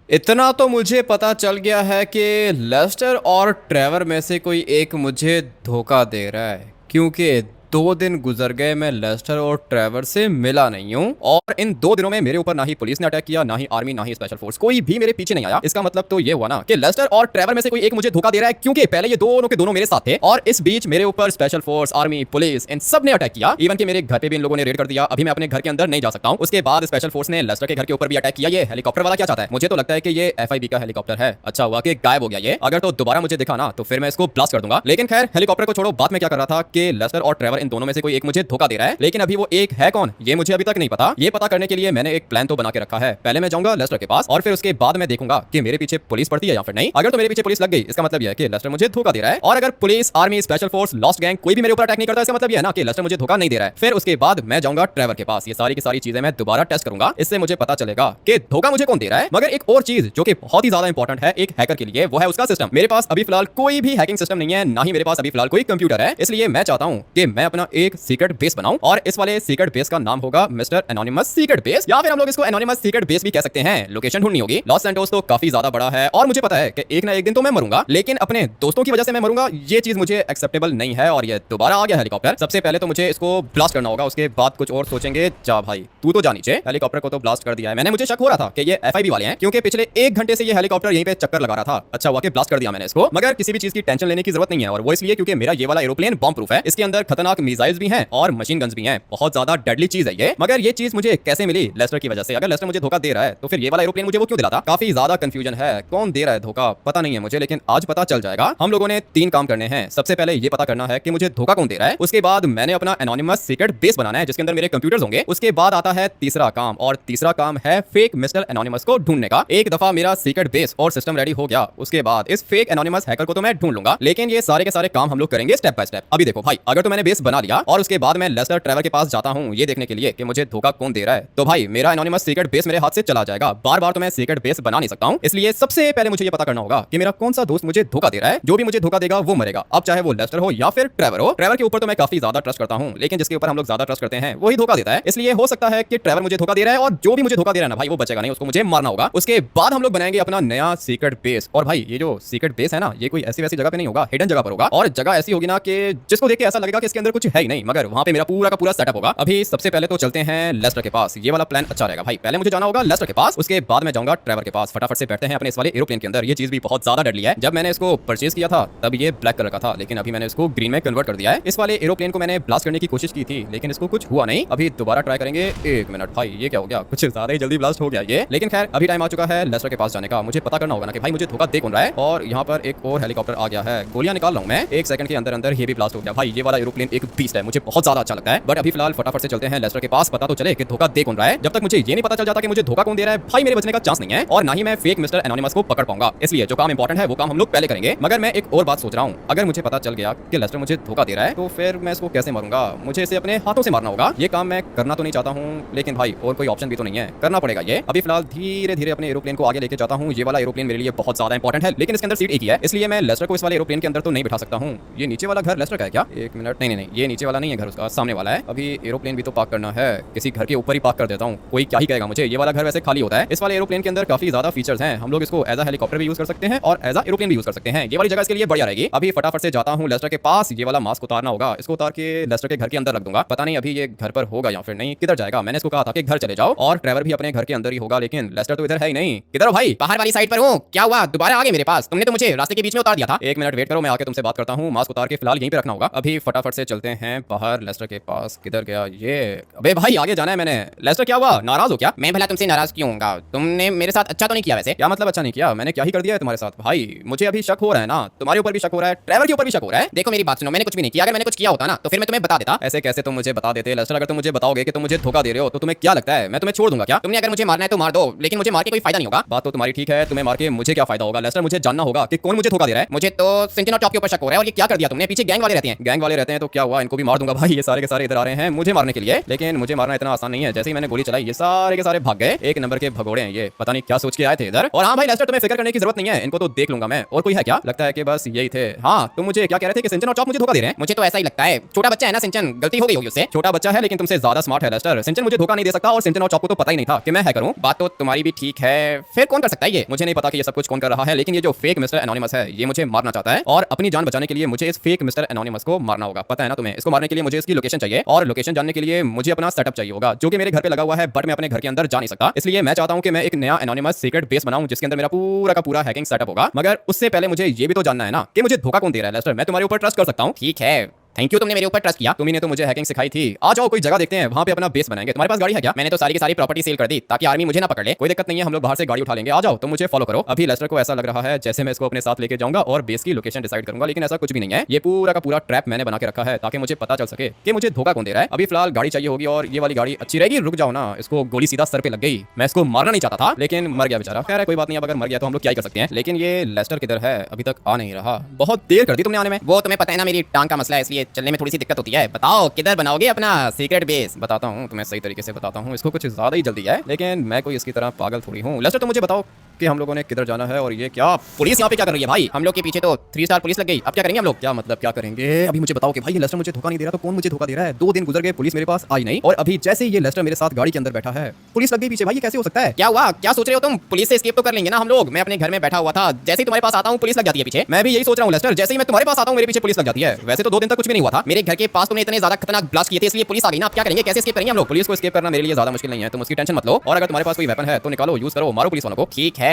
इतना तो मुझे पता चल गया है कि लेस्टर और ट्रेवर में से कोई एक मुझे धोखा दे रहा है, क्योंकि 2 दिन गुजर गए मैं लेस्टर और ट्रेवर से मिला नहीं हूँ। और इन 2 दिनों में मेरे ऊपर ना ही पुलिस ने अटैक किया, ना ही आर्मी, ना ही स्पेशल फोर्स, कोई भी मेरे पीछे नहीं आया। इसका मतलब तो ये हुआ ना कि लेस्टर और ट्रेवर में से कोई एक मुझे धोखा दे रहा है, क्योंकि पहले ये दोनों के दोनों मेरे साथ थे और इस बीच मेरे ऊपर स्पेशल फोर्स, आर्मी, पुलिस, इन सब ने अटैक किया। इवन कि मेरे घर पे भी इन लोगों ने रेड कर दिया। अभी मैं अपने घर के अंदर नहीं जा सकता हूँ। उसके बाद स्पेशल फोर्स ने लेस्टर के घर के ऊपर भी अटैक किया। ये हेलीकॉप्टर वाला क्या चाहता है? मुझे तो लगता है कि ये FIB का हेलीकॉप्टर है। अच्छा हुआ कि गायब हो गया ये। अगर तो दोबारा मुझे दिखा ना तो फिर मैं इसको ब्लास्ट कर दूंगा। लेकिन खैर, हेलीकॉप्टर को छोड़ो, बात में क्या कर रहा था कि लेस्टर और ट्रेवर इन दोनों में से कोई एक मुझे धोखा दे रहा है। लेकिन अभी वो एक है कौन, ये मुझे अभी तक नहीं पता। ये पता करने के लिए मैंने एक प्लान तो बना के रखा है। पहले मैं जाऊंगा लेस्टर के पास और फिर उसके बाद मैं देखूंगा कि मेरे पीछे पुलिस पड़ती है या फिर नहीं। अगर तो मेरे पीछे पुलिस लग गई, इसका मतलब यह है कि लेस्टर मुझे धोखा दे रहा है। और अगर police, army, special force, lost gang कोई भी मेरे ऊपर अटैक नहीं करता, इसका मतलब यह है ना कि लेस्टर मुझे धोखा नहीं दे रहा है। फिर उसके बाद मैं जाऊंगा ट्रेवर के पास। ये सारी की सारी चीजें मैं दोबारा टेस्ट करूंगा। इससे मुझे पता चलेगा कि धोखा मुझे कौन दे रहा है। मगर एक और चीज जो कि बहुत ही ज्यादा इंपॉर्टेंट है एक हैकर के लिए, वो है उसका सिस्टम। मेरे पास अभी फिलहाल कोई भी हैकिंग सिस्टम नहीं है, ना ही मेरे पास अभी फिलहाल कोई कंप्यूटर है। इसलिए मैं चाहता हूं कि मैं अपना एक सीक्रेट बेस बनाऊं और इस वाले सीक्रेट बेस का नाम होगा मिस्टर एनोनिमस सीक्रेट बेस, या फिर हम लोग इसको एनोनिमस सीक्रेट बेस भी कह सकते हैं। लोकेशन ढूंढनी होगी। लॉस सैंटोस तो काफी ज्यादा बड़ा है और मुझे पता है कि एक ना एक दिन तो मैं मरूंगा, लेकिन अपने दोस्तों की वजह से मैं मरूंगा, ये चीज मुझे एक्सेप्टेबल नहीं है। और ये दोबारा आ गया हेलीकॉप्टर। सबसे पहले तो मुझे इसको ब्लास्ट करना होगा, उसके बाद कुछ और सोचेंगे। जा भाई, तू तो जा नीचे। हेलीकॉप्टर को तो ब्लास्ट कर दिया है मैंने। मुझे शक हो रहा था कि ये FIB वाले हैं, क्योंकि पिछले 1 घंटे से ये हेलीकॉप्टर यहीं पे चक्कर लगा रहा था। अच्छा हुआ कि ब्लास्ट कर दिया मैंने इसको। मगर किसी भी चीज की टेंशन लेने की जरूरत नहीं है, और वो इसलिए क्योंकि मेरा ये वाला एरोप्लेन बॉम्ब प्रूफ है। इसके अंदर खतरनाक मिसाइल्स भी हैं और मशीन गन्स भी हैं। बहुत ज्यादा डेडली चीज है ये। मगर ये चीज मुझे कैसे मिली? लेस्टर की वजह से। अगर लेस्टर मुझे धोखा दे रहा है तो फिर ये वाला एरोप्लेन मुझे वो क्यों दिलाता? काफी ज्यादा कंफ्यूजन है। कौन दे रहा है धोखा पता नहीं है मुझे, लेकिन आज पता चल जाएगा। हम लोगों ने 3 काम करने हैं। सबसे पहले ये पता करना है कि मुझे धोखा कौन दे रहा है। उसके बाद मैंने अपना एनोनिमस सीक्रेट बेस बनाना है जिसके अंदर मेरे कंप्यूटर्स होंगे। उसके बाद आता है तीसरा काम, और तीसरा काम है फेक मिस्टर एनोनिमस को ढूंढने का। एक दफा मेरा सीक्रेट बेस और सिस्टम रेडी हो गया, उसके बाद इस फेक एनोनिमस हैकर को तो मैं ढूंढ लूंगा। लेकिन ये सारे के सारे काम हम लोग करेंगे स्टेप बाय स्टेप। अभी देखो भाई, अगर तो मैंने बेस बना लिया और उसके बाद मैं लेस्टर ट्रेवर के पास जाता हूं ये देखने के लिए कि मुझे धोखा कौन दे रहा है, तो भाई मेरा एनोनिमस सीक्रेट बेस मेरे हाथ से चला जाएगा। बार बार तो मैं सीक्रेट बेस बना नहीं सकता हूं। इसलिए सबसे पहले मुझे ये पता करना होगा कि मेरा कौन सा दोस्त मुझे धोखा दे रहा है। जो भी मुझे धोखा देगा वो मरेगा, अब चाहे वो लेस्टर हो या फिर ट्रेवर हो। ट्रेवर के ऊपर तो मैं काफी ज्यादा ट्रस्ट करता हूं, लेकिन जिसके ऊपर हम लोग ज्यादा ट्रस्ट करते हैं वही धोखा देता है। इसलिए हो सकता है कि ट्रेवर मुझे धोखा दे रहा है, और जो भी मुझे धोखा दे रहा है ना भाई, वो बचेगा नहीं, उसको मुझे मारना होगा। उसके बाद हम लोग बनाएंगे अपना नया सीक्रेट बेस। और भाई ये जो सीक्रेट बेस है ना, ये कोई ऐसी वैसी जगह पे नहीं होगा, हिडन जगह पर होगा। और जगह ऐसी होगी ना कि जिसको देख के ऐसा लगेगा कि इसके अंदर कुछ है ही नहीं, मगर वहां पे मेरा पूरा का पूरा सेटअप होगा। अभी सबसे पहले तो चलते हैं लेस्टर के पास। ये वाला प्लान अच्छा रहेगा भाई। पहले मुझे जाना होगा लेस्टर के पास, उसके बाद मैं जाऊंगा ट्रेवर के पास। फटाफट से बैठते हैं अपने इस वाले एरोप्लेन के अंदर। ये चीज भी बहुत ज्यादा डेडली है। जब मैंने इसको परचेज किया था तब ये ब्लैक कलर का था, लेकिन अभी मैंने इसको ग्रीन में कन्वर्ट कर दिया है। इस वाले एरोप्लेन को मैंने ब्लास्ट करने की कोशिश की थी, लेकिन इसको कुछ हुआ नहीं। अभी दोबारा ट्राई करेंगे। 1 मिनट भाई, ये क्या हो गया? कुछ ज्यादा ही जल्दी ब्लास्ट हो गया ये। लेकिन खैर, अभी टाइम आ चुका है लेस्टर के पास जाने का। मुझे पता करना होगा ना कि भाई मुझे धोखा दे कौन रहा है। और यहाँ पर एक और हेलीकॉप्टर आ गया है। गोलियां निकाल रहा हूं मैं। 1 सेकंड के अंदर अंदर ये भी ब्लास्ट हो गया। भाई ये वाला एरोप्लेन एक बीस्ट है, मुझे बहुत ज्यादा अच्छा लगता है। बट अभी फिलहाल फटाफट से चलते हैं लेस्टर के पास, पता तो चले कि धोखा दे कौन रहा है। जब तक मुझे ये नहीं पता चल जाता कि मुझे धोखा कौन दे रहा है, भाई मेरे बचने का चांस नहीं है, और ना ही मैं फेक मिस्टर एनोनिमस को पकड़ पाऊंगा। इसलिए जो काम इंपॉर्टेंट है वो काम हम लोग पहले करेंगे। मगर मैं एक और बात सोच रहा हूँ, अगर मुझे पता चल गया कि लेस्टर मुझे धोखा दे रहा है तो फिर मैं इसको कैसे मारूंगा? मुझे इसे अपने हाथों से मारना होगा। ये काम मैं करना तो नहीं चाहता हूँ, लेकिन भाई और कोई ऑप्शन भी तो नहीं है, करना पड़ेगा ये। अभी फिलहाल धीरे धीरे अपने एरोप्लेन को आगे लेके जाता हूँ। ये वाला एरोप्लेन मेरे लिए बहुत ज्यादा इंपॉर्टेंट है, लेकिन इसके अंदर सीट एक ही है, इसलिए मैं लेस्टर को इस वाले एरोप्लेन के अंदर तो नहीं बिठा सकता हूँ। ये नीचे वाला घर लेस्टर का है क्या? 1 मिनट, नहीं नहीं नहीं, ये नीचे वाला नहीं है घर, उसका सामने वाला है। अभी एरोप्लेन भी तो पार्क करना है, किसी घर के ऊपर ही पार्क कर देता हूँ, कोई क्या ही कहेगा मुझे। ये वाला घर वैसे खाली होता है। इस वाले एरोप्लेन के अंदर काफी ज्यादा फीचर्स हैं। हम लोग इसको एज अ हेलीकॉप्टर भी यूज कर सकते हैं और एज अ एरोप्लेन भी यूज कर सकते हैं। ये वाली जगह इसके लिए बढ़िया रहेगी। अभी फटाफट से जाता हूँ लेस्टर के पास। ये वाला मास्क उतारना होगा, इसको उतार के लेस्टर के घर के अंदर रख दूंगा। पता नहीं अभी ये घर पर होगा या फिर नहीं, किधर जाएगा? मैंने इसको कहा था कि घर चले जाओ, और ट्रेवर भी अपने घर के अंदर ही होगा, लेकिन लेस्टर तो इधर है ही नहीं। किधर हो भाई? बाहर वाली साइड पर हूँ। क्या हुआ, दोबारा आ गए मेरे पास? तुमने तो मुझे रास्ते के बीच में उतार दिया था। 1 मिनट वेट करो, मैं आके तुमसे बात करता हूँ। मास्क उतार के फिलहाल यहीं पे रखना होगा। अभी फटाफट से चलते हैं बाहर लेस्टर के पास। किधर गया ये? अबे भाई आगे जाना है मैंने। लेस्टर क्या हुआ, नाराज हो क्या? मैं भला तुमसे नाराज क्यों होऊंगा? तुमने मेरे साथ अच्छा तो नहीं किया वैसे। क्या मतलब अच्छा नहीं किया? मैंने क्या ही कर दिया है तुम्हारे साथ? भाई मुझे अभी शक हो रहा है ना, तुम्हारे ऊपर भी शक हो रहा है, ट्रेवर के ऊपर भी शक हो रहा है। देखो मेरी बात सुनो, मैंने कुछ भी नहीं किया। अगर मैंने कुछ किया होता ना तो फिर मैं तुम्हें बता देता। ऐसे कैसे तुम मुझे बता देते लेस्टर? अगर तुम मुझे बताओगे कि तुम मुझे धोखा दे रहे हो तो तुम्हें क्या लगता है मैं तुम्हें छोड़ दूंगा क्या? तुमने अगर मुझे मारना है तो मार दो, लेकिन मुझे मार के कोई फायदा नहीं होगा। बात तो तुम्हारी ठीक है, तुम्हें मार के मुझे क्या फायदा होगा लेस्टर? मुझे जानना होगा कि कौन मुझे धोखा दे रहा है। मुझे तो सेंटिनल टॉप के ऊपर शक हो रहा है। और ये क्या कर दिया तुमने? पीछे गैंग वाले रहते हैं। गैंग वाले रहते हैं तो क्या हुआ? हुआ, इनको भी मार दूंगा भाई। ये सारे के सारे इधर आ रहे हैं मुझे मारने के लिए, लेकिन मुझे मारना इतना आसान नहीं है। जैसे ही मैंने गोली चलाई ये सारे के सारे भाग गए। एक नंबर के भगोड़े हैं ये, पता नहीं क्या सोच के आए थे इधर। और हाँ भाई लेस्टर, तुम्हें फिक्र करने की जरूरत नहीं है, इनको तो देख लूंगा मैं। और कोई है क्या? लगता है कि बस यही थे। हाँ, तुम मुझे क्या कह रहे थे कि सिंचन और चॉप मुझे धोखा दे रहे हैं? मुझे तो ऐसा ही लगता है, छोटा बच्चा है ना सिंचन, गलती हो गई होगी उससे। छोटा बच्चा है लेकिन तुमसे ज्यादा स्मार्ट है लेस्टर। सिंचन मुझे धोखा नहीं दे सकता और सिंचन और चॉप को तो पता ही नहीं था कि मैं हैकर हूं। बात तो तुम्हारी भी ठीक है, फिर कौन कर सकता है ये? मुझे नहीं पता कि ये सब कुछ कौन कर रहा है, लेकिन ये जो फेक मिस्टर एनोनिमस है ये मुझे मारना चाहता है और अपनी जान बचाने के लिए मुझे इस फेक मिस्टर एनोनिमस को मारना होगा। पता है ना तुम्हें? इसको मारने के लिए मुझे इसकी लोकेशन चाहिए और लोकेशन जानने के लिए मुझे अपना सेटअप चाहिए होगा जो कि मेरे घर पे लगा हुआ है, बट मैं अपने घर के अंदर जा नहीं सकता। इसलिए मैं चाहता हूं कि मैं एक नया एनोनिमस सीक्रेट बेस बनाऊं जिसके अंदर मेरा पूरा का पूरा हैकिंग सेटअप होगा। मगर उससे पहले मुझे ये भी तो जानना है ना कि मुझे धोखा कौन दे रहा है। लेस्टर, मैं तुम्हारे ऊपर ट्रस्ट कर सकता हूं। ठीक है, थैंक यू, तुमने मेरे ऊपर ट्रस्ट किया। तुम्ही ने तो मुझे हैकिंग सिखाई थी। आ जाओ कोई जगह देखते हैं, वहां पे अपना बेस बनाएंगे। तुम्हारे पास गाड़ी है क्या? मैंने तो सारी की सारी प्रॉपर्टी सेल कर दी ताकि आर्मी मुझे ना पकड़ ले। कोई दिक्कत नहीं है, हम लोग बाहर से गाड़ी उठा लेंगे। आ जाओ, तुम मुझे फॉलो करो। अभी लेस्टर को ऐसा लग रहा है जैसे मैं इसको अपने साथ लेके जाऊंगा और बेस की लोकेशन डिसाइड करूंगा, लेकिन ऐसा कुछ भी नहीं है। ये पूरा का पूरा ट्रैप मैंने बना के रखा है ताकि मुझे पता चल सके कि मुझे धोखा कौन दे रहा है। अभी फिलहाल गाड़ी चाहिए होगी और ये वाली गाड़ी अच्छी रहेगी। रुक जाओ ना, इसको गोली सीधा सर पे लग गई। मैं इसको मारना नहीं चाहता था लेकिन मर गया बेचारा। खैर है, कोई बात नहीं, अब अगर मर गया तो हम लोग क्या ही कर सकते हैं। लेकिन ये लेस्टर किधर है? अभी तक आ नहीं रहा। बहुत देर कर दी तुमने आने में। वो तुम्हें पता है ना, मेरी टांग का मसला है, इसलिए चलने में थोड़ी सी दिक्कत होती है। बताओ किधर बनाओगे अपना सीक्रेट बेस? बताता हूँ तुम्हें, सही तरीके से बताता हूँ। इसको कुछ ज्यादा ही जल्दी है, लेकिन मैं कोई इसकी तरह पागल थोड़ी हूँ। लेस्टर, तो मुझे बताओ कि हम लोगों ने किधर जाना है और ये क्या पुलिस यहाँ पे क्या कर रही है भाई? हम लोग के पीछे तो 3 स्टार पुलिस लग गई, अब क्या करेंगे हम लोग? क्या मतलब क्या करेंगे? अभी मुझे बताओ कि भाई ये लेस्टर मुझे धोखा नहीं दे रहा तो कौन मुझे धोखा दे रहा है? 2 दिन गुजर गए, पुलिस मेरे पास आई नहीं, और अभी जैसे ही ये लेस्टर मेरे साथ गाड़ी के अंदर बैठा है पुलिस लग गई पीछे। भाई ये कैसे हो सकता है? क्या हुआ? क्या सोच रहे हो तुम? पुलिस से एस्केप तो कर लेंगे ना हम लोग। मैं अपने घर में बैठा हुआ था, जैसे ही तुम्हारे पास आता हूँ पुलिस लग जाती है पीछे। मैं भी यही सोच रहा हूँ लेस्टर, जैसे ही मैं तुम्हारे पास आता हूँ मेरे पीछे पुलिस लग जाती है। वैसे तो 2 दिन तक कुछ भी नहीं हुआ था। मेरे घर के पास तुमने इतने ज्यादा खतरनाक ब्लास्ट किए थे इसलिए पुलिस आ गई ना। अब क्या करेंगे? कैसे एस्केप करेंगे हम लोग? पुलिस को एस्केप करना मेरे लिए ज्यादा मुश्किल नहीं है, तुम उसकी टेंशन मत लो। और अगर तुम्हारे पास कोई वेपन है तो निकालो, यूज करो, मारो पुलिस वालों को। ठीक है,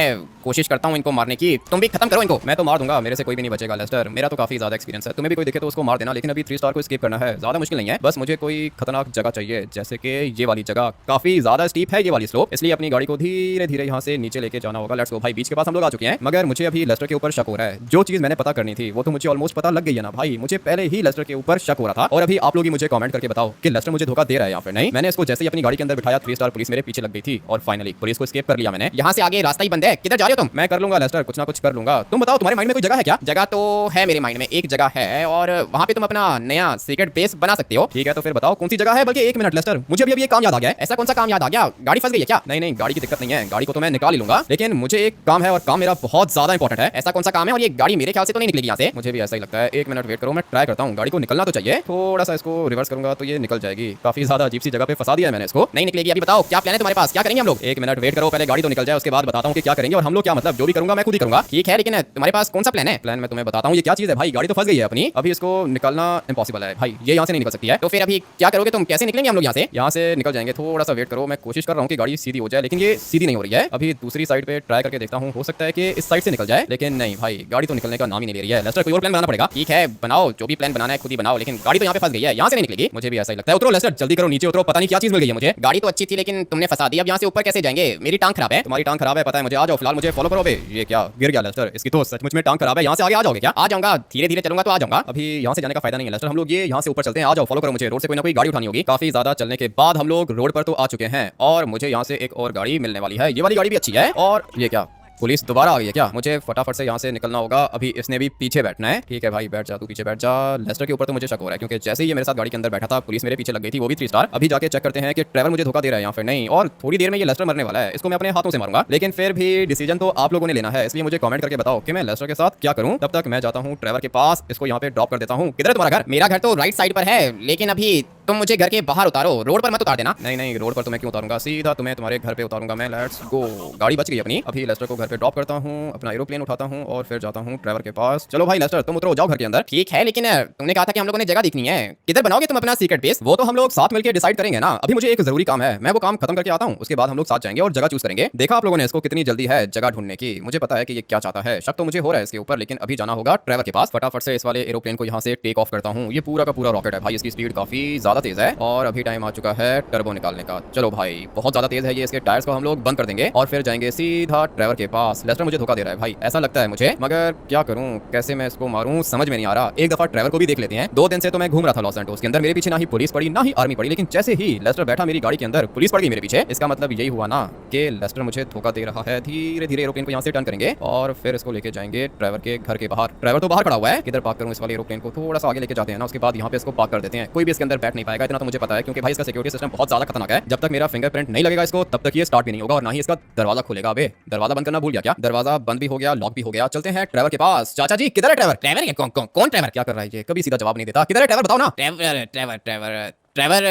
कोशिश करता हूँ इनको मारने की। तुम भी खत्म करो इनको। मैं तो मार दूंगा, मेरे से कोई भी नहीं बचेगा लेस्टर। मेरा तो काफी ज्यादा एक्सपीरियंस है, तुम्हें भी कोई दिखे तो उसको मार देना। लेकिन अभी 3 स्टार को एस्केप करना है, ज्यादा मुश्किल नहीं है। बस मुझे कोई खतरनाक जगह चाहिए, जैसे कि ये वाली जगह काफी ज्यादा स्टीप है, ये वाली स्लोप, इसलिए अपनी गाड़ी को धीरे धीरे यहाँ से नीचे लेके जाना होगा। लेट्स गो भाई, बीच के पास हम लोग आ चुके हैं। मगर मुझे अभी लेस्टर के ऊपर शक हो रहा है। जो चीज मैंने पता करनी थी वो तो मुझे ऑलमोस्ट पता लग गई है ना भाई। मुझे पहले ही लेस्टर के ऊपर शक हो रहा था और अभी आप लोग ही मुझे कमेंट करके बताओ कि लेस्टर मुझे धोखा दे रहा है या फिर नहीं। मैंने इसको जैसे ही अपनी गाड़ी के अंदर बिठाया 3 स्टार पुलिस मेरे पीछे लग गई थी और फाइनली पुलिस को एस्केप कर लिया मैंने। यहाँ से आगे रास्ता ही बंद है, किधर जा रहे हो तुम? मैं कर लूंगा लेस्टर, कुछ ना कुछ कर लूंगा। तुम बताओ तुम्हारे माइंड में कोई जगह है क्या? जगह तो है मेरे माइंड में, एक जगह है और वहाँ पे तुम अपना नया सीक्रेट बेस बना सकते हो। ठीक है, तो फिर बताओ कौन सी जगह है। बल्कि 1 मिनट लेस्टर, मुझे अभी एक काम याद आ गया है। ऐसा कौन सा काम याद आ गया? गाड़ी फंस गई है क्या? नहीं नहीं, गाड़ी की दिक्कत नहीं है, गाड़ी को तो मैं निकाल ही लूंगा, लेकिन मुझे एक काम है और काम मेरा बहुत ज्यादा इंपॉर्टेंट है। ऐसा कौन सा काम है? और ये गाड़ी मेरे ख्याल से तो नहीं निकलेगी यहाँ से। मुझे भी ऐसा ही लगता है। 1 मिनट वेट करो, मैं ट्राई करता हूँ। गाड़ी को निकलना तो चाहिए, थोड़ा सा इसको रिवर्स करूंगा तो ये निकल जाएगी। काफी ज्यादा अजीब सी जगह पे फंसा दिया है मैंने इसको। नहीं निकलेगी। अभी बताओ क्या प्लान है तुम्हारे पास, क्या करेंगे हम लोग? 1 मिनट वेट करो, पहले गाड़ी तो निकल जाए, उसके बाद बताता हूँ कि क्या करेंगे। और हम लोग क्या मतलब, जो भी करूंगा मैं खुद ही करूंगा। ठीक है, लेकिन तुम्हारे पास कौन सा प्लान है? प्लान मैं तुम्हें बताता हूँ। ये क्या चीज है भाई? गाड़ी तो फंस गई है अपनी, अभी इसको निकलना इम्पॉसिबल है भाई, ये यहाँ से नहीं निकल सकती है। तो फिर अभी क्या करोगे तुम? कैसे निकलेंगे हम लोग यहाँ से? यहाँ से निकल जाएंगे, थोड़ा सा वेट करो। मैं कोशिश कर रहा हूँ कि गाड़ी सीधी हो जाए, लेकिन ये सीधी नहीं हो रही है। अभी दूसरी साइड पे ट्राई करके देखता हूँ, हो सकता है कि इस साइड से निकल जाए, लेकिन नहीं भाई, गाड़ी तो निकलने का नाम ही नहीं ले रही है। लेस्टर, कोई और प्लान बनाना पड़ेगा। ठीक है, बनाओ, जो भी प्लान बनाना है खुद ही बनाओ, लेकिन गाड़ी तो यहाँ पे फंस गई है, यहाँ से नहीं निकलेगी। मुझे भी ऐसा ही लगता है। उतरो लेस्टर, जल्दी करो, नीचे उतरो, पता नहीं क्या चीज मिल गई है मुझे। गाड़ी तो अच्छी थी लेकिन तुमने फंसा दी, अब यहाँ से ऊपर कैसे जाएंगे? मेरी टांग खराब है। तुम्हारी टांग खराब है पता है मुझे, आ जाओ फिलहाल, मुझे फॉलो करो। बे ये क्या गिर गया लेस्टर, इसकी तो सचमुच में टांग खराब है। यहाँ से आगे आ जाओगे क्या? आ जाऊंगा, धीरे धीरे चलूंगा तो आ जाऊंगा। अभी यहाँ से जाने का फायदा नहीं है लेस्टर, हम लोग ये यहाँ से ऊपर चलते हैं। आ जाओ, फॉलो करो मुझे। रोड से कोई ना कोई गाड़ी उठानी होगी। काफी ज्यादा चलने के बाद हम लोग रोड पर तो आ चुके हैं और मुझे यहाँ से एक और गाड़ी मिलने वाली है। ये वाली गाड़ी भी अच्छी है। और ये क्या, पुलिस दोबारा आ गई है क्या? मुझे फटाफट से यहाँ से निकलना होगा। अभी इसने भी पीछे बैठना है। ठीक है भाई, बैठ जा, तू पीछे बैठ जा। लेस्टर के ऊपर तो मुझे शक हो रहा है क्योंकि जैसे ही ये मेरे साथ गाड़ी के अंदर बैठा था पुलिस मेरे पीछे लग गई थी, वो भी 3 स्टार। अभी जाके चेक करते हैं कि ट्रैवल मुझे धोखा दे रहा है या फिर नहीं। और थोड़ी देर में ये लेस्टर मरने वाला है, इसको मैं अपने हाथों से मारूंगा। लेकिन फिर भी डिसीजन तो आप लोगों ने लेना है, इसलिए मुझे कमेंट करके बताओ कि मैं लेस्टर के साथ क्या करूं। तब तक मैं जाता हूं ट्रैवल के पास, इसको यहाँ पे ड्रॉप कर देता हूँ। किधर है तुम्हारा घर? मेरा घर तो राइट साइड पर है, लेकिन अभी तुम मुझे घर के बाहर उतारो, रोड पर मत उतार देना। नहीं नहीं, रोड पर तुम्हें क्यों उतारूंगा, सीधा तुम्हें तुम्हारे घर पे उतारूंगा मैं। Let's go. गाड़ी बच गई अपनी। अभी लेस्टर को घर पे ड्रॉप करता हूँ, अपना एरोप्लेन उठाता हूँ और फिर जाता हूँ ट्रैवल के पास। चलो भाई लेस्टर, तुम उतरो, जाओ घर के अंदर। ठीक है, लेकिन तुमने कहा था कि हम लोगों ने जगह देखनी है, किधर बनाओगे तुम अपना सीक्रेट बेस? वो तो हम लोग साथ मिलकर डिसाइड करेंगे ना। अभी मुझे एक जरूरी काम है, मैं वो काम खत्म करके आता हूँ, उसके बाद हम लोग साथ जाएंगे और जगह चूज करेंगे। देखा आप लोगों ने इसको कितनी जल्दी है जगह ढूंढने की। मुझे पता है कि ये क्या चाहता है, शक तो मुझे हो रहा है इसके ऊपर, लेकिन अभी जाना होगा ट्रैवल के पास। फटाफट से इस वाले एरोप्लेन को यहाँ से टेक ऑफ करता हूँ। ये पूरा का पूरा रॉकेट है भाई, इसकी स्पीड काफी ज्यादा तेज है और अभी टाइम आ चुका है टर्बो निकालने का। चलो भाई, बहुत ज्यादा तेज है ये, इसके टायर्स को हम लोग बंद कर देंगे और फिर जाएंगे सीधा ट्रैवल के पास। लेस्टर मुझे धोखा दे रहा है भाई, ऐसा लगता है मुझे, मगर क्या करूं, कैसे मैं इसको मारूं समझ में नहीं आ रहा। एक दफा ट्रेवर को भी देख लेते हैं। 2 दिन से तो मैं घूम रहा था लॉस सैंटोस के अंदर, मेरे पीछे ना ही पुलिस पड़ी ना ही आर्मी पड़ी, लेकिन जैसे ही लेस्टर बैठा मेरी गाड़ी के अंदर पुलिस पड़ गई मेरे पीछे। इसका मतलब यही हुआ ना कि लेस्टर मुझे धोखा दे रहा है। धीरे धीरे एरोप्लेन को यहाँ से टर्न करेंगे और फिर इसको लेके जाएंगे ट्रेवर के घर के बाहर। ट्रेवर तो बाहर खड़ा हुआ है, किधर पार्क करूं इस वाले एरोप्लेन को, थोड़ा सा आगे लेके जाते हैं ना, उसके बाद यहाँ पे इसको पार्क कर देते हैं। कोई भी इसके अंदर बैठ नहीं पाएगा, इतना तो मुझे पता है, क्योंकि भाई इसका सिक्योरिटी सिस्टम बहुत ज्यादा खतरनाक है। जब तक मेरा फिंगरप्रिंट नहीं लगेगा इसको तब तक ये स्टार्ट भी नहीं होगा और ना ही इसका दरवाजा खुलेगा। अबे दरवाजा बंद करना भूल गया क्या? दरवाजा बंद भी हो गया, लॉक भी हो गया। चलते हैं ट्रेवर के पास। चाचा जी किधर है ट्रेवर? ट्रेवर कौन ट्रेवर? क्या कर रहा है ये, कभी सीधा जवाब नहीं देता। किधर है ट्रेवर बताओ ना। ट्रेवर ट्रेवर ट्रेवर ट्रेवर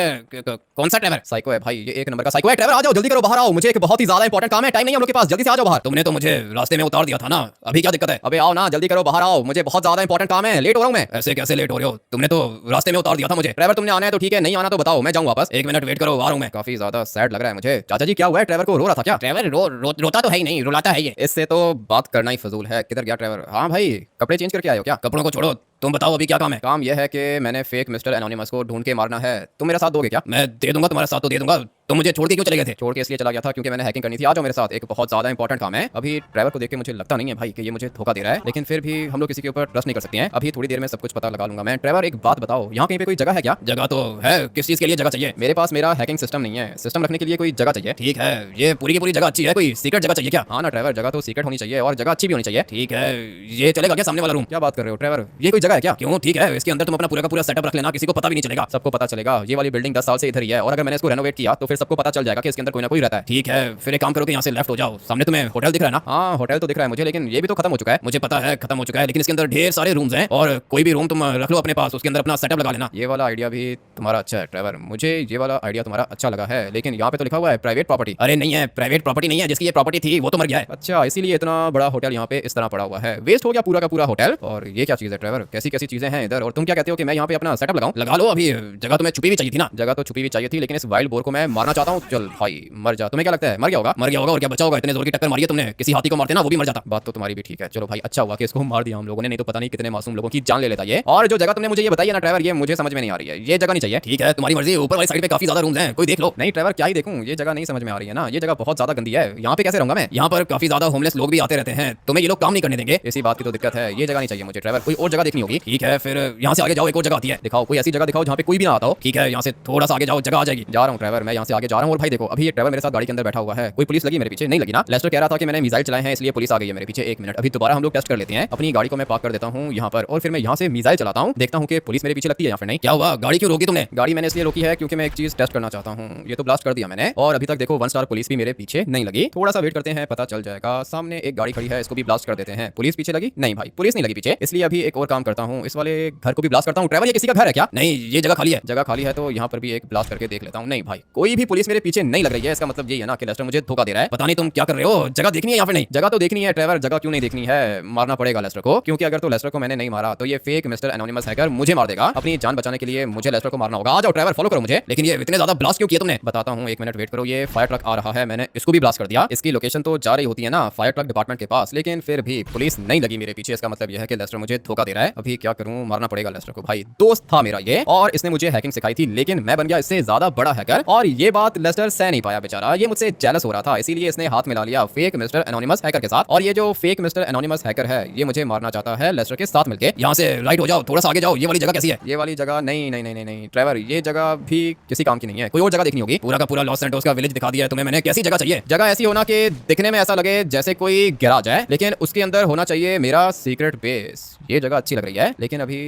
कौन सा ट्रेवर? साइको है भाई, ये एक नंबर का साइको है। ट्रेवर आ जाओ, जल्दी करो, बाहर आओ, मुझे एक बहुत ही ज्यादा इंपॉर्टेंट काम है, टाइम नहीं है हम लोग के पास, जल्दी से आ जाओ बाहर। तुमने तो मुझे रास्ते में उतार दिया था ना, अभी क्या दिक्कत है? अबे आओ ना, जल्दी करो, बाहर आओ, मुझे बहुत ज्यादा इंपॉर्टेंट काम है, लेट हो रहा हूं मैं। ऐसे कैसे लेट हो रहे हो? तुमने तो रास्ते में उतार दिया था मुझे। ट्रेवर तुमने आना है तो ठीक है, नहीं आना तो बताओ, मैं जाऊं वापस। 1 मिनट वेट करो, आ रहा हूं मैं। काफी ज्यादा सैड लग रहा है मुझे। चाचा जी क्या हुआ है, ट्रेवर को रो रहा था क्या? ट्रेवर रोता तो है ही नहीं, रुलाता है ये। इससे तो बात करना ही फजूल है। किधर गया ट्रेवर? हाँ भाई, कपड़े चेंज करके आए हो क्या? कपड़ों को छोड़ो, तुम बताओ अभी क्या काम है? काम यह है कि मैंने फेक मिस्टर एनोनिमस को ढूंढ के मारना है। तुम मेरा साथ दोगे क्या? मैं दे दूंगा, तुम्हारा साथ तो दे दूंगा। तुम मुझे छोड़ के क्यों चले गए थे? छोड़ के इसलिए चला गया था क्योंकि मैंने हैकिंग करनी थी। आ जाओ मेरे साथ, एक बहुत ज्यादा इंपॉर्टेंट काम है। अभी ट्रेवर को देख के मुझे लगता नहीं है भाई कि ये मुझे धोखा दे रहा है, लेकिन फिर भी हम लोग किसी के ऊपर ट्रस्ट नहीं कर सकते हैं। अभी थोड़ी देर में सब कुछ पता लगा लूंगा मैं। ट्रेवर एक बात बताओ, यहाँ कहीं पे कोई जगह है क्या? जगह तो है, किस चीज के लिए जगह चाहिए? मेरे पास मेरा हैकिंग सिस्टम नहीं है, सिस्टम रखने के लिए कोई जगह चाहिए। ठीक है, ये पूरी की पूरी जगह अच्छी है, कोई सीक्रेट जगह चाहिए क्या? हाँ ना ट्रेवर, जगह तो सीक्रेट होनी चाहिए और जगह अच्छी भी होनी चाहिए। ठीक है, ये चलेगा क्या सामने वाला रूम? क्या बात कर रहे हो ट्रेवर, ये कोई जगह है क्या? क्यों, ठीक है, इसके अंदर तुम अपना पूरा का पूरा सेटअप रख लेना, किसी को पता भी नहीं चलेगा। सबको पता चलेगा। ये वाली बिल्डिंग 10 साल से इधर ही है और अगर मैंने इसको रेनोवेट किया तो फिर सबको पता चल जाएगा कि इसके अंदर कोई ना कोई रहता है। ठीक है, फिर एक काम करो कि यहाँ से लेफ्ट हो जाओ, सामने तुम्हें होटल दिख रहा है ना? हाँ होटल तो दिख रहा है मुझे, लेकिन ये भी तो खत्म हो चुका है। मुझे पता है खत्म हो चुका है, लेकिन इसके अंदर ढेर सारे रूम्स हैं और कोई भी रूम तुम रख लो अपने पास, उसके अंदर अपना सेटअप लगा लेना। ये वाला आइडिया भी तुम्हारा अच्छा है ट्रेवर, मुझे ये वाला आइडिया तुम्हारा अच्छा लगा है, लेकिन यहाँ पे तो लिखा हुआ है प्राइवेट प्रॉपर्टी। अरे नहीं है, प्राइवेट प्रॉपर्टी नहीं है, जिसकी ये प्रॉपर्टी थी वो तो मर गया है। अच्छा, इसीलिए इतना बड़ा होटल यहाँ पे इस तरह पड़ा हुआ है, वेस्ट हो गया पूरा का पूरा होटल। और ये क्या चीज़ है ट्रेवर, कैसी कैसी चीजें हैं इधर, और तुम क्या कहते हो कि मैं यहाँ पे अपना सेटअप लगाऊं? लगा लो, अभी जगह तुम्हें छुपी भी चाहिए थी ना? जगह तो छुपी भी चाहिए थी, लेकिन इस वाइल्ड बोर को मैं मारना चाहता हूँ। चल भाई मर जा। तुम्हें क्या लगता है मर गया होगा? मर गया होगा और क्या बचा होगा? इतने जोर की टक्कर मारी है तुमने, किसी हाथी को मारते ना वो भी मर जाता। बात तो तुम्हारी भी ठीक है। चलो भाई अच्छा हुआ कि इसको मार दिया हम लोगों ने, नहीं तो पता नहीं कितने मासूम लोगों की जान ले लेता ये। और जो जगह तुमने मुझे ये बताई है ना ट्रेवर, ये मुझे समझ में नहीं आ रही है, ये जगह नहीं चाहिए। ठीक है, तुम्हारी मर्जी, ऊपर वाली साइड पे काफी ज्यादा रूम्स हैं, कोई देख लो। नहीं ट्रेवर क्या ही देखूं, ये जगह नहीं समझ में आ रही है ना, ये जगह बहुत ज्यादा गंदी है, यहाँ पे कैसे रहूंगा मैं? यहाँ पर काफी ज्यादा होमलेस लोग भी आते रहते हैं, तुम्हें ये लोग काम नहीं करने देंगे। इसी बात की तो दिक्कत है, ये जगह नहीं चाहिए मुझे ट्रेवर, कोई और जगह देखनी होगी। ठीक है, फिर यहाँ से आगे जाओ, एक और जगह आती है। दिखाओ कोई ऐसी जगह दिखाओ जहाँ पे कोई भी ना आता हो। ठीक है, यहाँ से थोड़ा सा आगे जाओ, जगह आ जाएगी। जा रहा हूँ ट्रेवर, मैं यहाँ से आगे जा रहा हूँ। और भाई देखो अभी ये ट्रेवर मेरे साथ गाड़ी के अंदर बैठा हुआ है, कोई पुलिस लगी मेरे पीछे? नहीं लगी ना। लेस्टर कह रहा था कि मैंने मिसाइल चलाए हैं इसलिए पुलिस आ गई है मेरे पीछे। 1 मिनट, अभी दोबारा हम लोग टेस्ट कर लेते हैं। अपनी गाड़ी को मैं पार्क कर देता हूँ यहाँ पर और फिर मैं यहाँ से मिसाइल चलाता हूँ, देखता हूँ कि पुलिस मेरे पीछे लगती है या फिर नहीं। क्या हुआ, गाड़ी क्यों रोकी तुमने? गाड़ी मैंने इसलिए रोकी है क्योंकि मैं एक चीज टेस्ट करना चाहता हूँ। ये तो ब्लास्ट कर दिया मैंने और अभी तक देखो 1 स्टार पुलिस भी मेरे पीछे नहीं लगी। थोड़ा सा वेट करते हैं, पता चल जाएगा। सामने एक गाड़ी खड़ी है, इसको भी ब्लास्ट कर देते हैं। पुलिस पीछे लगी? नहीं भाई, पुलिस नहीं लगी पीछे। इसलिए अभी एक और काम करता हूँ, इस वाले घर को भी ब्लास्ट करता हूँ। ट्रेवर ये किसी का घर है क्या? नहीं, ये जगह खाली है। जगह खाली है तो यहाँ पर भी एक ब्लास्ट करके देख लेता हूँ। नहीं भाई, कोई भी पुलिस मेरे पीछे नहीं लग रही है, इसका मतलब यही है ना कि लेस्टर मुझे धोखा दे रहा है। पता नहीं तुम क्या कर रहे हो, जगह देखनी है यहाँ पे? नहीं, जगह तो देखनी है ट्रेवर। जगह क्यों नहीं देखनी है, मारना पड़ेगा लेस्टर को, क्योंकि अगर तो लेस्टर को मैंने नहीं मारा तो ये फेक मिस्टर एनोनिमस हैकर मुझे मार देगा। अपनी जान बचाने के लिए मुझे लेस्टर को मारना होगा। आ जाओ ट्रेवर, फॉलो करो मुझे। लेकिन ये इतने ज्यादा ब्लास्ट क्यों किया तुमने? बताता हूँ, 1 मिनट वेट करो। ये फायर ट्रक आ रहा है, मैंने इसको भी ब्लास्ट कर दिया। इसकी लोकेशन तो जा रही होती है ना फायर ट्रक डिपार्टमेंट के पास, लेकिन फिर भी पुलिस नहीं लगी मेरे पीछे। इसका मतलब यह है कि लेस्टर मुझे धोखा दे रहा है। अभी क्या करूँ, मारना पड़ेगा लेस्टर को। भाई दोस्त था मेरा ये और इसने मुझे हैकिंग सिखाई थी, लेकिन मैं बन गया इससे ज्यादा बड़ा हैकर और ये बात लेस्टर सह नहीं पाया बेचारा। ये मुझसे जेलस हो रहा था, इसीलिए इसने हाथ मिला लिया फेक मिस्टर एनोनिमस हैकर के साथ। और ये जो फेक मिस्टर एनोनिमस हैकर है ये मुझे मारना चाहता है लेस्टर के साथ मिलकर। यहाँ से राइट हो जाओ, थोड़ा सा आगे जाओ। ये वाली जगह कैसी है? ये वाली जगह नहीं नहीं नहीं नहीं नहीं ट्रेवर, ये जगह भी किसी काम की नहीं है, कोई और जगह देखनी होगी। पूरा का पूरा लॉस सैंटोस का विलेज दिखा दिया है तुम्हें मैंने, कैसी जगह चाहिए? जगह ऐसी होना कि दिखने में ऐसा लगे जैसे कोई गैराज है, लेकिन उसके अंदर होना चाहिए मेरा सीक्रेट बेस। ये जगह अच्छी लग रही है, लेकिन अभी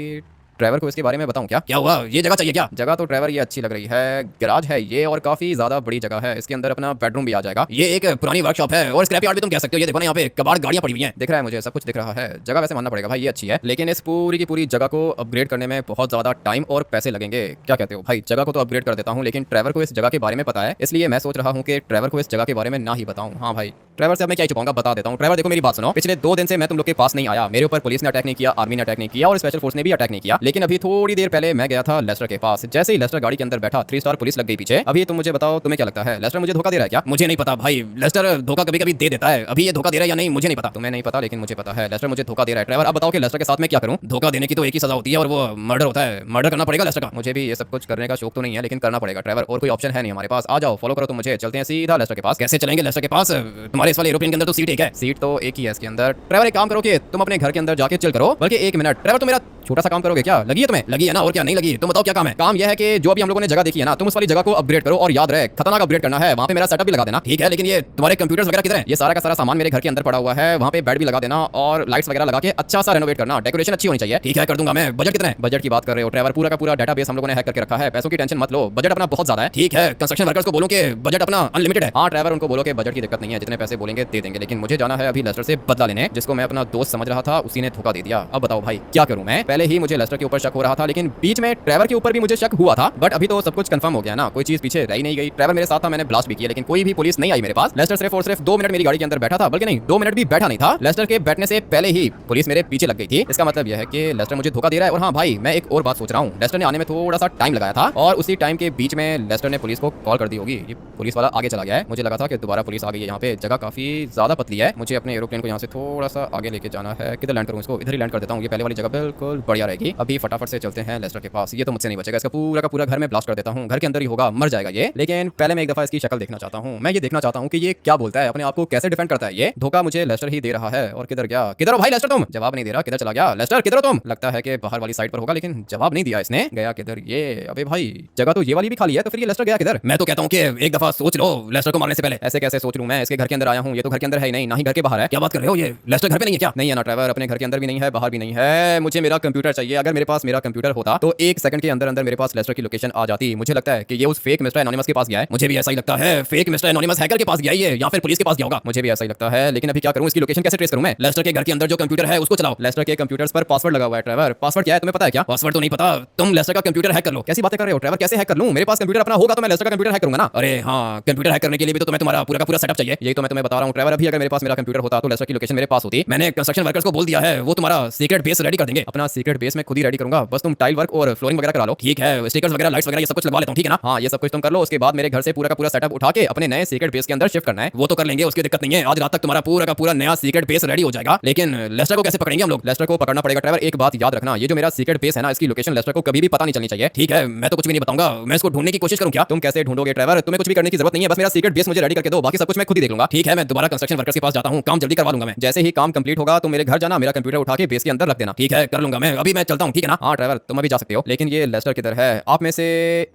ट्रेवर को इसके बारे में बताऊं क्या? क्या हुआ, ये जगह चाहिए क्या? जगह तो ट्रेवर ये अच्छी लग रही है, गैराज है ये और काफी ज्यादा बड़ी जगह है। इसके अंदर अपना बेडरूम भी आ जाएगा। ये एक पुरानी वर्कशॉप है और स्क्रैप यार्ड भी तुम कह सकते हो। ये देखो ना, यहाँ पे कबाड़ गाड़ियां पड़ी हुई हैं। दिख रहा है मुझे, सब कुछ दिख रहा है। जगह वैसे मानना पड़ेगा भाई ये अच्छी है, लेकिन इस पूरी की पूरी जगह को अपग्रेड करने में बहुत ज्यादा टाइम और पैसे लगेंगे। क्या कहते हो भाई? जगह को तो अपग्रेड कर देता हूँ, लेकिन ट्रेवर को इस जगह के बारे में पता है, इसलिए मैं सोच रहा हूँ कि ट्रेवर को इस जगह के बारे में ना ही बताऊं। हाँ भाई, ट्रेवर से अब मैं क्या छुपाऊंगा, बता देता हूँ। ट्रेवर देखो मेरी बात सुनो, पिछले 2 दिन से मैं तुम लोग के पास नहीं आया। मेरे ऊपर पुलिस ने अटैक नहीं किया, आर्मी ने अटैक नहीं किया और स्पेशल फोर्स ने भी अटैक नहीं किया, लेकिन अभी थोड़ी देर पहले मैं गया था लेस्टर के पास। जैसे ही लेस्टर गाड़ी के अंदर बैठा 3 स्टार पुलिस लग गई पीछे। अभी तुम मुझे बताओ, तुम्हें क्या लगता है लेस्टर मुझे धोखा दे रहा है क्या? मुझे नहीं पता भाई, लेस्टर धोखा कभी कभी दे देता है। अभी ये धोखा दे रहा है या नहीं मुझे नहीं पता। तुम्हें नहीं पता, लेकिन मुझे पता है लेस्टर मुझे धोखा दे रहा है। ट्रेवर अब बताओ कि लेस्टर के साथ मैं क्या करूं? धोखा देने की तो एक ही सजा होती है और वो मर्डर होता है। मर्डर करना पड़ेगा लेस्टर का। मुझे भी ये सब कुछ करने का शौक तो नहीं है, लेकिन करना पड़ेगा ट्रेवर, और कोई ऑप्शन है नहीं हमारे पास। आ जाओ, फॉलो करो तुम मुझे, चलते हैं सीधा लेस्टर के पास। कैसे चलेंगे लेस्टर के पास? तुम्हारे तुम्हारे इस वाले एरोप्लेन के अंदर तो सीट एक है। सीट तो एक ही है इसके अंदर। ड्राइवर एक काम करो कि तुम अपने घर के अंदर जाके चिल करो। बल्कि एक मिनट ड्राइवर, तुम मेरा छोटा सा काम करोगे क्या? लगी है तुम्हें? लगी है ना, और क्या नहीं लगी? तुम बताओ क्या काम है? काम यह है कि जो अभी हम लोगों ने जगह देखी है ना, तुम उस वाली जगह को अपग्रेड करो और याद रहे खतरनाक अपग्रेड करना है। वहाँ पे मेरा सेटअप भी लगा देना। ठीक है, लेकिन ये तुम्हारे कंप्यूटर्स वगैरह किधर है? ये सारा का सारा सामान मेरे घर के अंदर पड़ा हुआ है। वहाँ पे बेड भी लगा देना और लाइट्स वगैरह लगा के अच्छा सा रेनोवेट करना। डेकोरेशन अच्छी होनी चाहिए। ठीक है, कर दूंगा मैं। बजट कितना है? बजट की बात कर रहे हो ड्राइवर? पूरा का पूरा डेटाबेस हम लोगों ने हैक करके रखा है। पैसों की टेंशन मत लो, बजट अपना बहुत ज्यादा है। ठीक है, कंस्ट्रक्शन वर्कर्स को बोलो कि बजट अपना अनलिमिटेड है। हाँ ड्राइवर, उनको बोलो कि बजट की दिक्कत नहीं है, जितने पैसे बोलेंगे दे देंगे। लेकिन मुझे जाना है अभी लेस्टर से बदला लेने। जिसको मैं अपना दोस्त समझ रहा था उसी ने धोखा दे दिया। अब बताओ भाई क्या करूं मैं? पहले ही मुझे लेस्टर के ऊपर शक हो रहा था, लेकिन बीच में ड्राइवर के ऊपर भी मुझे शक हुआ था। बट अभी तो सब कुछ कंफर्म हो गया ना, कोई चीज पीछे रह ही नहीं गई। ड्राइवर मेरे साथ था, मैंने ब्लास्ट भी किया, लेकिन कोई भी पुलिस नहीं आई मेरे पास। लेस्टर सिर्फ और सिर्फ 2 मिनट मेरी गाड़ी के अंदर बैठा था, बल्कि नहीं 2 मिनट भी बैठा नहीं था। लेस्टर के बैठने से पहले ही पुलिस मेरे पीछे लग गई थी। इसका मतलब यह है कि लेस्टर मुझे धोखा दे रहा है। और हाँ भाई, मैं एक और बात सोच रहा हूँ, लेस्टर ने आने में थोड़ा सा टाइम लगाया था और उसी टाइम के बीच में लेस्टर ने पुलिस को कॉल कर दी होगी। ये पुलिस वाला आगे चला गया है। मुझे लगा था कि दोबारा पुलिस आ गई है। यहाँ पे जगह काफी ज्यादा पतली है। मुझे अपने एरोप्लेन को यहाँ से थोड़ा सा आगे लेके जाना है। किधर लैंड करूँ इसको? इधर ही लैंड कर देता हूँ। ये पहले वाली जगह बिल्कुल बढ़िया रहेगी। अभी फटाफट से चलते हैं लेस्टर के पास। ये तो मुझसे नहीं बचेगा, इसका पूरा का पूरा घर में ब्लास्ट कर देता हूँ। घर के अंदर ही होगा, मर जाएगा ये। लेकिन पहले मैं एक दफा इसकी शक्ल देखना चाहता हूँ। मैं ये देखना चाहता हूँ कि ये क्या बोलता है, अपने आप को कैसे डिफेंड करता है। ये धोखा मुझे लेस्टर ही दे रहा है। और किधर गया? किधर हो भाई लेस्टर? तुम जवाब नहीं दे रहा, किधर चला गया? लेस्टर किधर हो तुम? लगता है कि बाहर वाली साइड पर होगा, लेकिन जवाब नहीं दिया इसने। गया किधर ये? अबे भाई जगह तो ये वाली भी खाली है, तो फिर ये लेस्टर गया किधर? मैं तो कहता हूँ कि एक दफा सोच लो लेस्टर को मारने से पहले। ऐसे कैसे सोच लूं मैं? इसके घर के अंदर आया हूँ, ये तो घर के अंदर है ही नहीं, ना ही घर के बाहर है। क्या बात कर रहे हो? ये लेस्टर घर पे नहीं है क्या? नहीं है ना ड्राइवर, अपने घर के अंदर भी नहीं है, बाहर भी नहीं है। मुझे मेरा कंप्यूटर चाहिए। अगर मेरे पास मेरा कंप्यूटर होता तो 1 सेकंड के अंदर अंदर मेरे पास लेस्टर की लोकेशन आ जाती। मुझे लगता है कि ये उस फेक मिस्टर एनोनिमस के पास गया है। मुझे भी ऐसा ही लगता है, फेक मिस्टर एनोनिमस हैकर के पास गया है या फिर पुलिस के पास गया होगा। मुझे भी ऐसा ही लगता है, लेकिन अभी क्या करूं? इसकी लोकेशन कैसे ट्रेस करूं मैं? लेस्टर के घर के अंदर जो कंप्यूटर है उसको चलाओ। लेस्टर के कंप्यूटर्स पर पासवर्ड लगा हुआ है ड्राइवर। पासवर्ड क्या है तुम्हें पता है क्या? पासवर्ड तो नहीं पता, तुम लेस्टर का कंप्यूटर हैक कर लो। कैसी बातें कर रहे हो ड्राइवर? कैसे हैक कर लूं? मेरे पास कंप्यूटर अपना होगा तो मैं लेस्टर का कंप्यूटर हैक करूंगा ना। अरे हाँ, कंप्यूटर हैक करने के लिए भी तो तुम्हें तुम्हारा पूरा का पूरा सेटअप चाहिए। यही तो मैं तुम्हें बता रहा हूं ड्राइवर। अभी अगर मेरे पास मेरा कंप्यूटर होता तो लेस्टर की लोकेशन मेरे पास होती। मैंने कंस्ट्रक्शन वर्कर्स को बोल दिया है, वो तुम्हारा सीक्रेट बेस रेडी कर देंगे। अपना सीक्रेट बेस मैं खुद ही रेडी करूंगा, बस तुम टाइल वर्क और फ्लोरिंग वगैरह करा लो। ठीक है, स्टिकर्स वगैरह, लाइट्स वगैरह ये सब कुछ लगवा लेता हूं, ठीक है ना? हाँ ये सब कुछ तुम कर लो। उसके बाद मेरे घर से पूरा का पूरा सेटअप उठा के अपने नए सीक्रेट बेस के अंदर शिफ्ट करना है। वो तो कर लेंगे, उसकी दिक्कत नहीं है। आज रात तक तुम्हारा पूरा का पूरा नया सीक्रेट बेस रेडी हो जाएगा। लेकिन लेस्टर को कैसे पकड़ेंगे हम लोग? लेस्टर को पकड़ना पड़ेगा ड्राइवर। एक बात याद रखना, ये जो मेरा सीक्रेट बेस है ना, इसकी लोकेशन लेस्टर को कभी भी पता नहीं चलनी चाहिए। ठीक है, मैं तो कुछ भी नहीं बताऊंगा, मैं इसको ढूंढने की कोशिश करूं क्या? तुम कैसे ढूंढोगे ड्राइवर? तुम्हें कुछ भी करने की जरूरत नहीं है, बस मेरा सीक्रेट बेस मुझे रेडी करके दो, बाकी सब कुछ मैं खुद ही देख लूंगा। ठीक है, मैं दोबारा कंस्ट्रक्शन वर्कर्स के पास जाता हूं, काम जल्दी करवा लूंगा मैं। जैसे ही काम कंप्लीट होगा तो मेरे घर जाना, मेरा कंप्यूटर उठा के बेस के अंदर रख देना। ठीक है, कर लूंगा मैं। अभी मैं चलता हूं, ठीक है ना? हाँ ड्राइवर, तुम अभी जा सकते हो। लेकिन ये लेस्टर किधर है? आप में से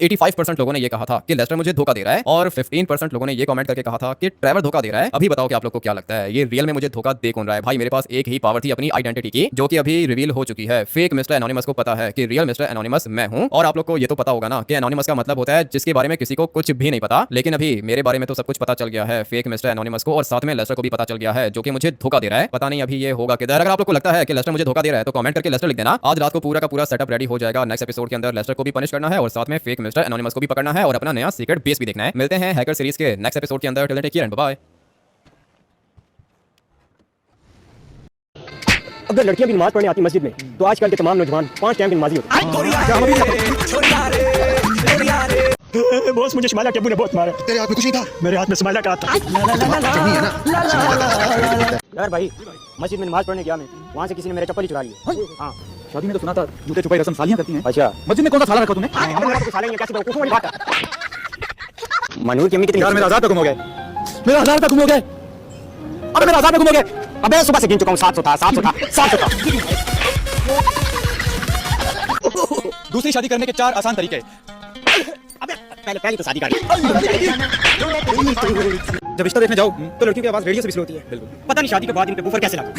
85% लोगों ने ये कहा था कि लेस्टर मुझे धोखा दे रहा है और 15% लोगों ने ये कमेंट करके कहा था कि ड्राइवर धोखा दे रहा है। अभी बताओ कि आप लोग को क्या लगता है, ये रियल में मुझे धोखा दे कौन रहा है? भाई मेरे पास एक ही पावर थी अपनी आइडेंटिटी की, जो कि अभी रिवील हो चुकी है। फेक मिस्टर एनोनिमस को पता है कि रियल मिस्टर एनोनिमस मैं हूं। और आप लोग को ये तो पता होगा ना कि एनोनिमस का मतलब होता है जिसके बारे में किसी को कुछ भी नहीं पता। लेकिन अभी मेरे बारे में तो सब कुछ पता चल गया है फेक मिस्टर एनोनिमस को, और साथ में लेस्टर को भी पता चल गया है जो कि मुझे धोखा दे रहा है। पता नहीं अभी ये होगा किधर। अगर आप लोग को लगता है कि लेस्टर मुझे धोखा दे रहा है तो कमेंट करके लेस्टर लिख देना। आज रात को पूरा का पूरा सेटअप रेडी हो जाएगा। नेक्स्ट एपिसोड के अंदर लेस्टर को भी पनिश करना है और साथ में फेक मिस्टर एनोनिमस को भी पकड़ना है और अपना नया सीक्रेट बेस भी देखना है। मिलते हैं हैकर सीरीज के नेक्स्ट एपिसोड के अंदर। Till then take care and bye. अगर लड़कियां भी नमाज पढ़ने आती मस्जिद में तो आजकल के तमाम नौजवान 5 टाइम की नमाजी होते हैं। बॉस मुझे स्माइला के अब्बू ने बहुत मारा। तेरे हाथ में कुछ नहीं था? मेरे हाथ में स्माइला का हाथ था। नहीं है ना? यार भाई मस्जिद में नमाज पढ़ने गया मैं, वहाँ से किसी ने मेरे चप्पल ही चुरा लिया। हाँ शादी में तो सुना था जूते छुपाई रस्म सालियां करती हैं। अच्छा मस्जिद में कौन सा साला रखा तूने? साले ये कैसी बेवकूफों वाली बात है। मनूर की अम्मी कितनी यार मेरा 1000 तक गुम हो गए, मेरा 1000 तक गुम हो गए। अबे मेरा 1000 तक गुम हो गए। अबे सुबह से गिन चुका हूँ 700 था 700 था 700 था। दूसरी शादी करने के 4 आसान तरीके। अबे पहले तो शादी कर। जब रिश्ता देखने जाओ तो लड़कियों की आवाज रेडियो से भी स्लो होती है। बिल्कुल पता नहीं शादी के बाद इन पे बूफर कैसे लगा।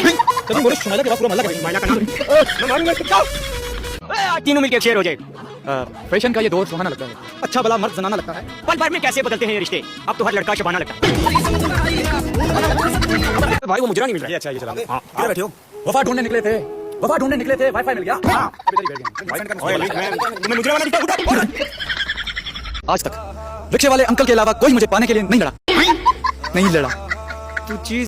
कभी बोले सुनाला के बाद पूरा मोहल्ला स्माइला का नाम मैं मारूंगा। तीनों मिलके एक शेर हो जाए। फैशन का ये दौर सुहाना लगता है, अच्छा भला मर्द जनाना लगता है। पल भर में कैसे बदलते हैं ये रिश्ते। अब तो हर लड़का शबाना लगता है। भाई वो मुजरा नहीं मिल रहा है। अच्छा ये चला। हाँ किधर बैठे हो? वफा ढूंढने निकले थे, वफा ढूंढने निकले थे, वाईफाई मिल गया। तुम्हें मुजरा वाला दिखा उठा। आज तक रिक्शे वाले अंकल के अलावा कोई मुझे पाने के लिए नहीं लड़ा, नहीं लड़ा। तू चीज